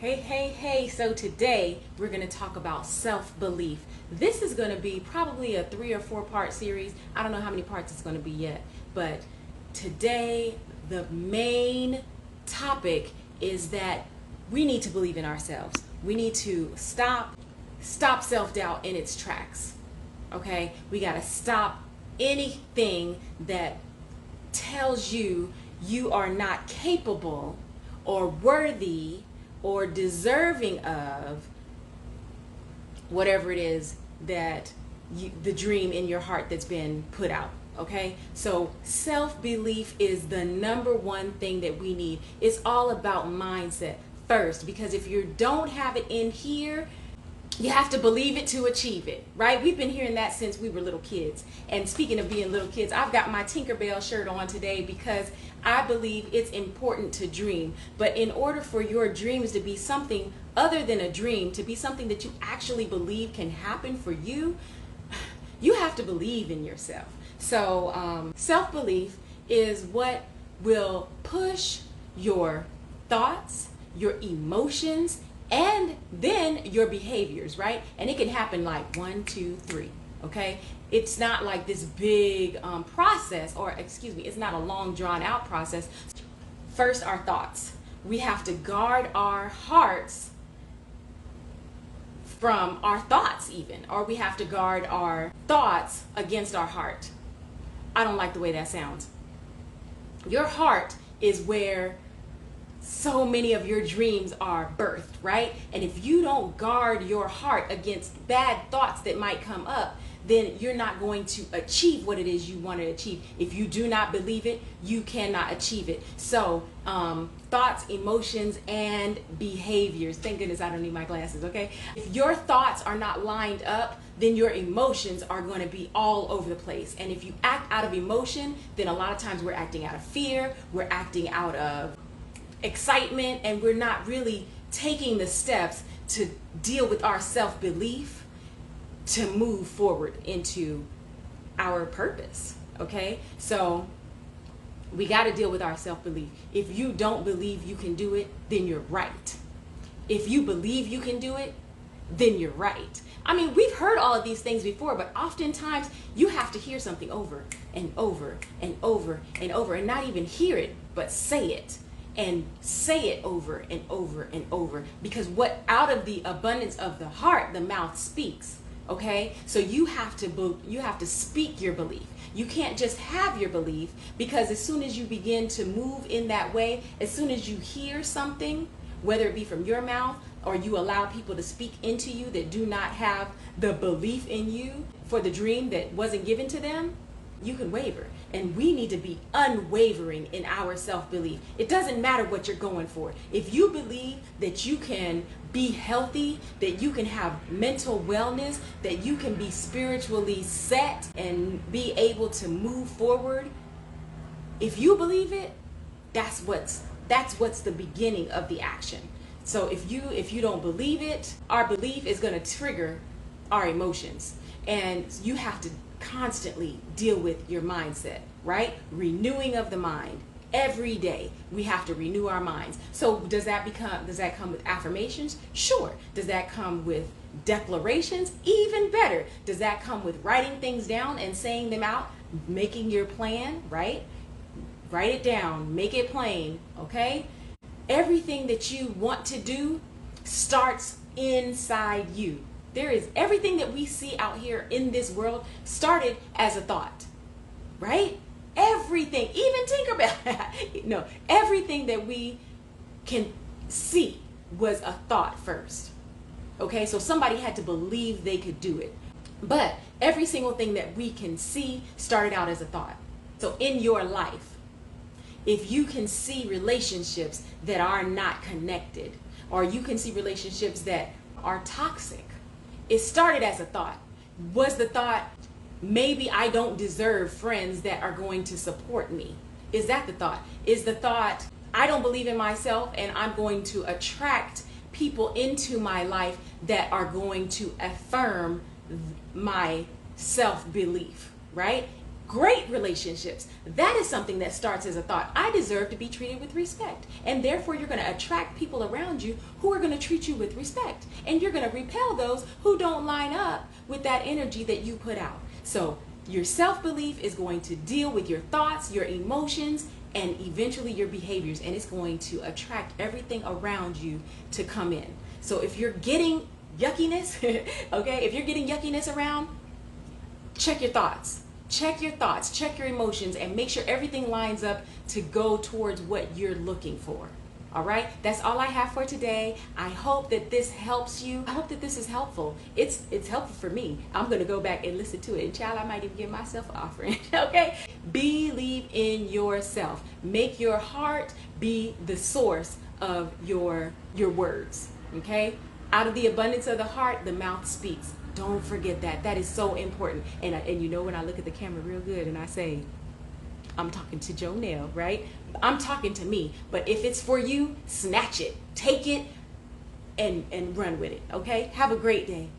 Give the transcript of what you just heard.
Hey, so today we're going to talk about self-belief. This is going to be probably a 3 or 4 part series. I don't know how many parts it's going to be yet, but today the main topic is that we need to believe in ourselves. We need to stop self-doubt in its tracks. Okay? We got to stop anything that tells you you are not capable or worthy or deserving of whatever it is that the dream in your heart that's been put out. Okay, so self-belief is the #1 thing that we need. It's all about mindset first, because if you don't have it in here, you have to believe it to achieve it, right? We've been hearing that since we were little kids. And speaking of being little kids, I've got my 𝘺𝘺𝘆 shirt on today because I believe it's important to dream. But in order for your dreams to be something other than a dream, to be something that you actually believe can happen for you, you have to believe in yourself. So self-belief is what will push your thoughts, your emotions, and then your behaviors, right? And it can happen like 1, 2, 3, okay? It's not like this big process, or excuse me, it's not a long drawn out process. First, our thoughts. We have to guard our hearts from our thoughts even, or we have to guard our thoughts against our heart. I don't like the way that sounds. Your heart is where so many of your dreams are birthed, right? And if you don't guard your heart against bad thoughts that might come up, then you're not going to achieve what it is you want to achieve. If you do not believe it, you cannot achieve it. So thoughts, emotions, and behaviors. Thank goodness I don't need my glasses, okay? If your thoughts are not lined up, then your emotions are going to be all over the place. And if you act out of emotion, then a lot of times we're acting out of fear, we're acting out of excitement, and we're not really taking the steps to deal with our self-belief to move forward into our purpose. Okay, so we got to deal with our self-belief. If you don't believe you can do it, then you're right. If you believe you can do it, then you're right. I mean, we've heard all of these things before, but oftentimes you have to hear something over and over and over and over, and not even hear it, but say it. And say it over and over and over, because what out of the abundance of the heart, the mouth speaks. Okay, so you have to speak your belief. You can't just have your belief, because as soon as you begin to move in that way, as soon as you hear something, whether it be from your mouth or you allow people to speak into you that do not have the belief in you for the dream that wasn't given to them, you can waver. And we need to be unwavering in our self-belief. It doesn't matter what you're going for. If you believe that you can be healthy, that you can have mental wellness, that you can be spiritually set and be able to move forward, if you believe it, that's what's the beginning of the action. So if you don't believe it, our belief is going to trigger our emotions, and you have to constantly deal with your mindset, right? Renewing of the mind. Every day we have to renew our minds. So does that come with affirmations? Sure. Does that come with declarations? Even better. Does that come with writing things down and saying them out, making your plan, right? Write it down, make it plain, okay? Everything that you want to do starts inside you. Everything that we see out here in this world started as a thought, right? Everything, even 𝘺𝘺𝘆. No, everything that we can see was a thought first. Okay, so somebody had to believe they could do it. But every single thing that we can see started out as a thought. So in your life, if you can see relationships that are not connected, or you can see relationships that are toxic, it started as a thought. Was the thought, maybe I don't deserve friends that are going to support me? Is that the thought? Is the thought, I don't believe in myself and I'm going to attract people into my life that are going to affirm my self-belief, right? great relationships. That is something that starts as a thought. I deserve to be treated with respect. And therefore, you're going to attract people around you who are going to treat you with respect. And you're going to repel those who don't line up with that energy that you put out. So your self-belief is going to deal with your thoughts, your emotions, and eventually your behaviors. And it's going to attract everything around you to come in. So if you're getting yuckiness, okay, if you're getting yuckiness around, check your thoughts. Check your thoughts, check your emotions, and make sure everything lines up to go towards what you're looking for. All right, that's all I have for today. I hope that this helps you. I hope that this is helpful. It's helpful for me. I'm going to go back and listen to it. And child, I might even give myself an offering. Okay, believe in yourself. Make your heart be the source of your words. Okay, out of the abundance of the heart, the mouth speaks. Don't forget that. That is so important. And you know, when I look at the camera real good and I say, I'm talking to Jonell, right? I'm talking to me. But if it's for you, snatch it, take it, and run with it. Okay? Have a great day.